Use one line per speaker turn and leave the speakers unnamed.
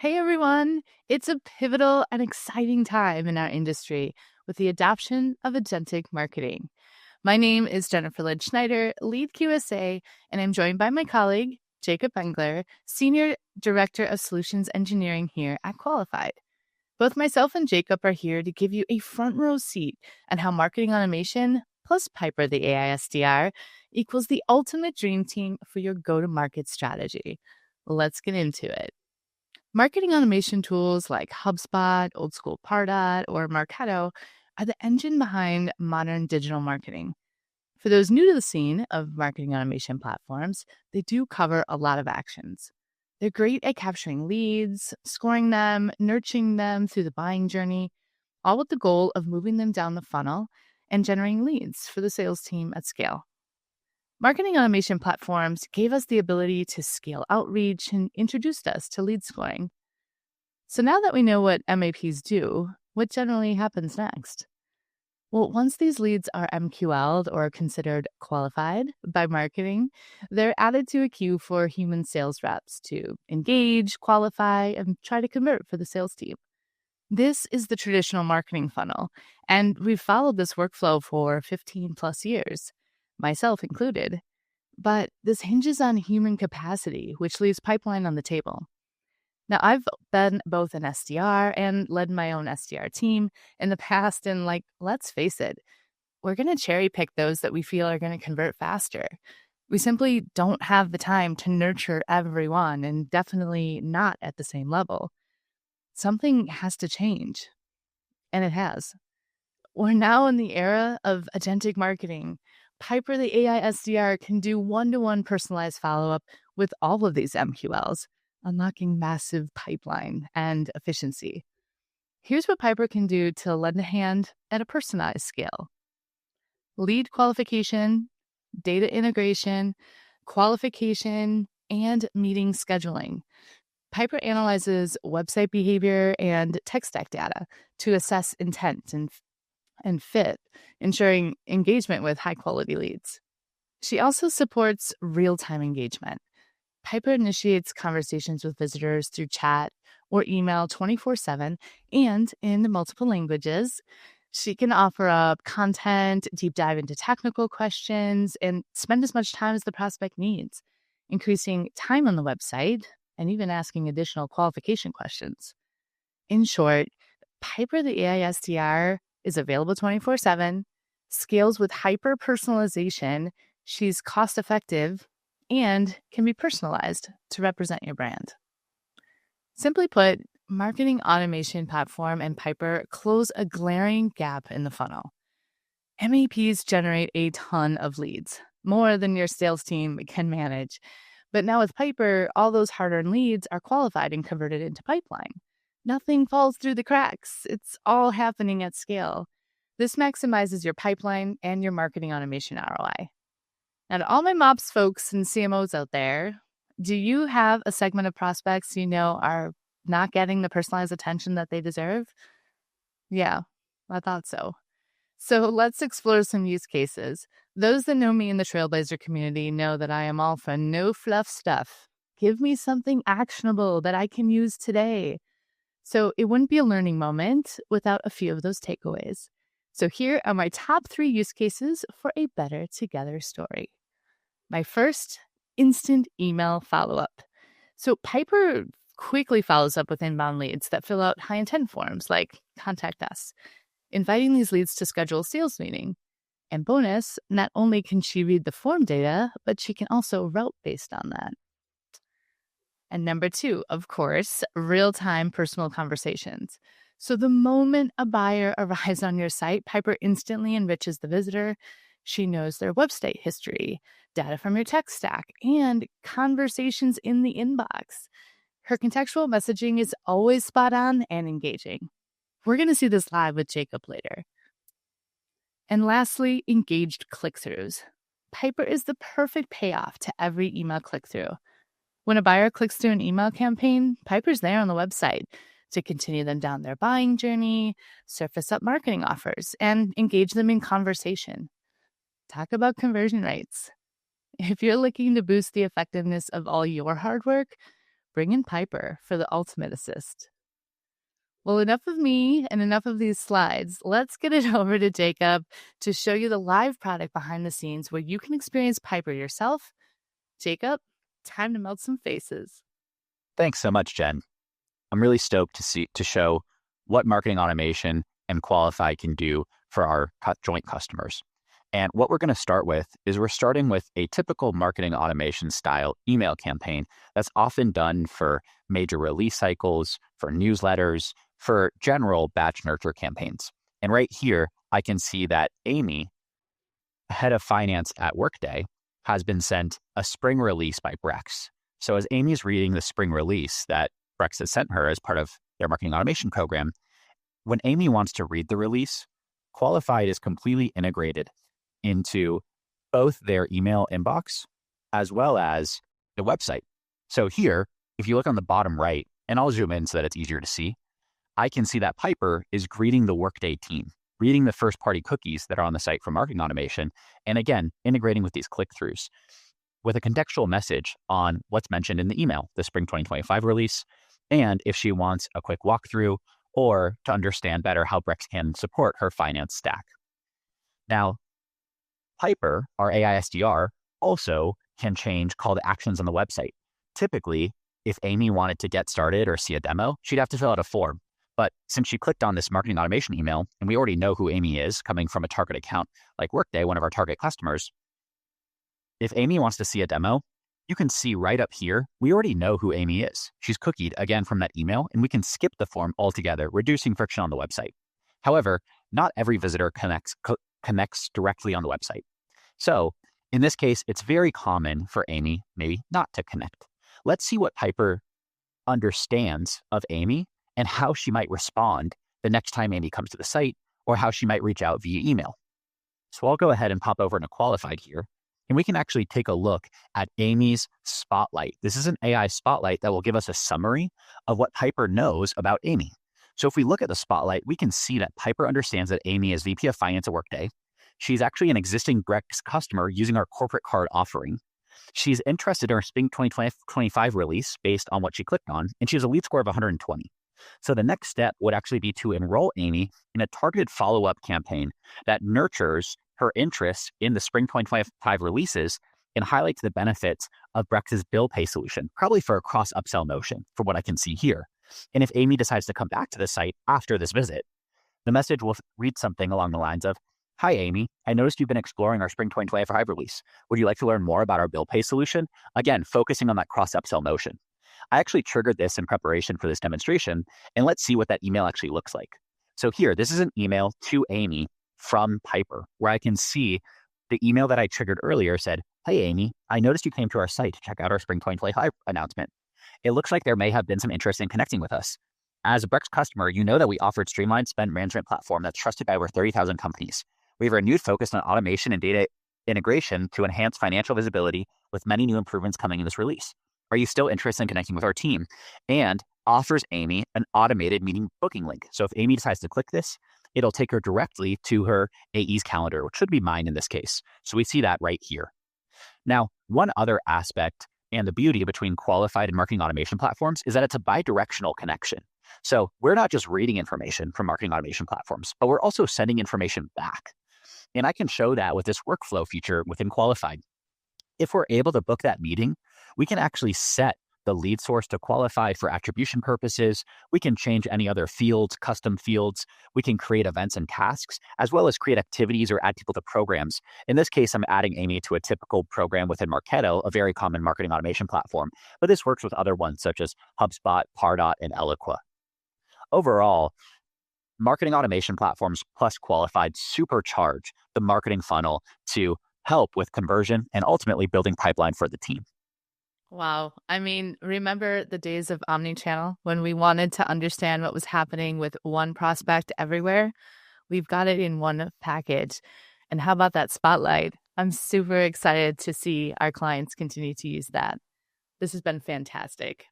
Hey everyone! It's a pivotal and exciting time in our industry with the adoption of agentic marketing. My name is Jennifer Lynn Schneider, lead QSA, and I'm joined by my colleague, Jacob Engler, Senior Director of Solutions Engineering here at Qualified. Both myself and Jacob are here to give you a front row seat on how marketing automation plus Piper, the AI SDR, equals the ultimate dream team for your go-to-market strategy. Let's get into it. Marketing automation tools like HubSpot, Old School Pardot, or Marketo are the engine behind modern digital marketing. For those new to the scene of marketing automation platforms, they do cover a lot of actions. They're great at capturing leads, scoring them, nurturing them through the buying journey, all with the goal of moving them down the funnel and generating leads for the sales team at scale. Marketing automation platforms gave us the ability to scale outreach and introduced us to lead scoring. So now that we know what MAPs do, what generally happens next? Well, once these leads are MQL'd or considered qualified by marketing, they're added to a queue for human sales reps to engage, qualify, and try to convert for the sales team. This is the traditional marketing funnel, and we've followed this workflow for 15 plus years, myself included. But this hinges on human capacity, which leaves pipeline on the table. Now, I've been both an SDR and led my own SDR team in the past, and let's face it, we're going to cherry pick those that we feel are going to convert faster. We simply don't have the time to nurture everyone, and definitely not at the same level. Something has to change, and it has. We're now in the era of agentic marketing. Piper, the AI SDR, can do one-to-one personalized follow-up with all of these MQLs, unlocking massive pipeline and efficiency. Here's what Piper can do to lend a hand at a personalized scale. Lead qualification, data integration, qualification, and meeting scheduling. Piper analyzes website behavior and tech stack data to assess intent and fit, ensuring engagement with high-quality leads. She also supports real-time engagement. Piper initiates conversations with visitors through chat or email 24/7 and in multiple languages. She can offer up content, deep dive into technical questions, and spend as much time as the prospect needs, increasing time on the website and even asking additional qualification questions. In short, Piper, the AI SDR, is available 24/7, scales with hyper personalization, she's cost effective, and can be personalized to represent your brand. Simply put, marketing automation platform and Piper close a glaring gap in the funnel. MAPs generate a ton of leads, more than your sales team can manage. But now with Piper, all those hard-earned leads are qualified and converted into pipeline. Nothing falls through the cracks. It's all happening at scale. This maximizes your pipeline and your marketing automation ROI. Now, to all my MOPS folks and CMOs out there, do you have a segment of prospects you know are not getting the personalized attention that they deserve? Yeah, I thought so. So let's explore some use cases. Those that know me in the Trailblazer community know that I am all for no fluff stuff. Give me something actionable that I can use today. So it wouldn't be a learning moment without a few of those takeaways. So here are my top 3 use cases for a better together story. My first, instant email follow-up. So Piper quickly follows up with inbound leads that fill out high intent forms like contact us, inviting these leads to schedule a sales meeting. And bonus, not only can she read the form data, but she can also route based on that. And number 2, of course, real-time personal conversations. So the moment a buyer arrives on your site, Piper instantly enriches the visitor. She knows their website history, data from your tech stack, and conversations in the inbox. Her contextual messaging is always spot on and engaging. We're going to see this live with Jacob later. And lastly, engaged click-throughs. Piper is the perfect payoff to every email click-through. When a buyer clicks through an email campaign, Piper's there on the website to continue them down their buying journey, surface up marketing offers, and engage them in conversation. Talk about conversion rates. If you're looking to boost the effectiveness of all your hard work, bring in Piper for the ultimate assist. Well, enough of me and enough of these slides. Let's get it over to Jacob to show you the live product behind the scenes where you can experience Piper yourself. Jacob, time to melt some faces.
Thanks so much, Jen. I'm really stoked to show what marketing automation and Qualify can do for our joint customers. And what we're going to start with is we're starting with a typical marketing automation style email campaign that's often done for major release cycles, for newsletters, for general batch nurture campaigns. And right here, I can see that Amy, head of finance at Workday, has been sent a spring release by Brex. So as Amy's reading the spring release that Brex has sent her as part of their marketing automation program, when Amy wants to read the release, Qualified is completely integrated into both their email inbox as well as the website. So here, if you look on the bottom right, and I'll zoom in so that it's easier to see, I can see that Piper is greeting the Workday team, reading the first-party cookies that are on the site for marketing automation, and again, integrating with these click-throughs with a contextual message on what's mentioned in the email, the spring 2025 release, and if she wants a quick walkthrough or to understand better how Brex can support her finance stack. Now, Piper, our AI SDR, also can change call to actions on the website. Typically, if Amy wanted to get started or see a demo, she'd have to fill out a form. But since she clicked on this marketing automation email, and we already know who Amy is coming from a target account like Workday, one of our target customers, if Amy wants to see a demo, you can see right up here, we already know who Amy is. She's cookied again from that email, and we can skip the form altogether, reducing friction on the website. However, not every visitor connects directly on the website. So in this case, it's very common for Amy maybe not to connect. Let's see what Piper understands of Amy and how she might respond the next time Amy comes to the site, or how she might reach out via email. So I'll go ahead and pop over into Qualified here, and we can actually take a look at Amy's spotlight. This is an AI spotlight that will give us a summary of what Piper knows about Amy. So if we look at the spotlight, we can see that Piper understands that Amy is VP of Finance at Workday. She's actually an existing Brex customer using our corporate card offering. She's interested in our Spring 2025 release based on what she clicked on, and she has a lead score of 120. So the next step would actually be to enroll Amy in a targeted follow-up campaign that nurtures her interest in the Spring 2025 releases and highlights the benefits of Brex's bill pay solution, probably for a cross-upsell motion, from what I can see here. And if Amy decides to come back to the site after this visit, the message will read something along the lines of, "Hi, Amy. I noticed you've been exploring our Spring 2025 release. Would you like to learn more about our bill pay solution?" Again, focusing on that cross-upsell motion. I actually triggered this in preparation for this demonstration, and let's see what that email actually looks like. So here, this is an email to Amy from Piper, where I can see the email that I triggered earlier said, "Hey, Amy, I noticed you came to our site to check out our Spring 2025 announcement. It looks like there may have been some interest in connecting with us. As a Brex customer, you know that we offered streamlined spend management platform that's trusted by over 30,000 companies. We have a renewed focus on automation and data integration to enhance financial visibility with many new improvements coming in this release. Are you still interested in connecting with our team?" And offers Amy an automated meeting booking link. So if Amy decides to click this, it'll take her directly to her AE's calendar, which should be mine in this case. So we see that right here. Now, one other aspect and the beauty between Qualified and marketing automation platforms is that it's a bi-directional connection. So we're not just reading information from marketing automation platforms, but we're also sending information back. And I can show that with this workflow feature within Qualified. If we're able to book that meeting, we can actually set the lead source to qualify for attribution purposes. We can change any other fields, custom fields. We can create events and tasks, as well as create activities or add people to programs. In this case, I'm adding Amy to a typical program within Marketo, a very common marketing automation platform. But this works with other ones such as HubSpot, Pardot, and Eloqua. Overall, marketing automation platforms plus Qualified supercharge the marketing funnel to help with conversion and ultimately building pipeline for the team.
Wow. I mean, remember the days of omnichannel when we wanted to understand what was happening with one prospect everywhere? We've got it in one package. And how about that spotlight? I'm super excited to see our clients continue to use that. This has been fantastic.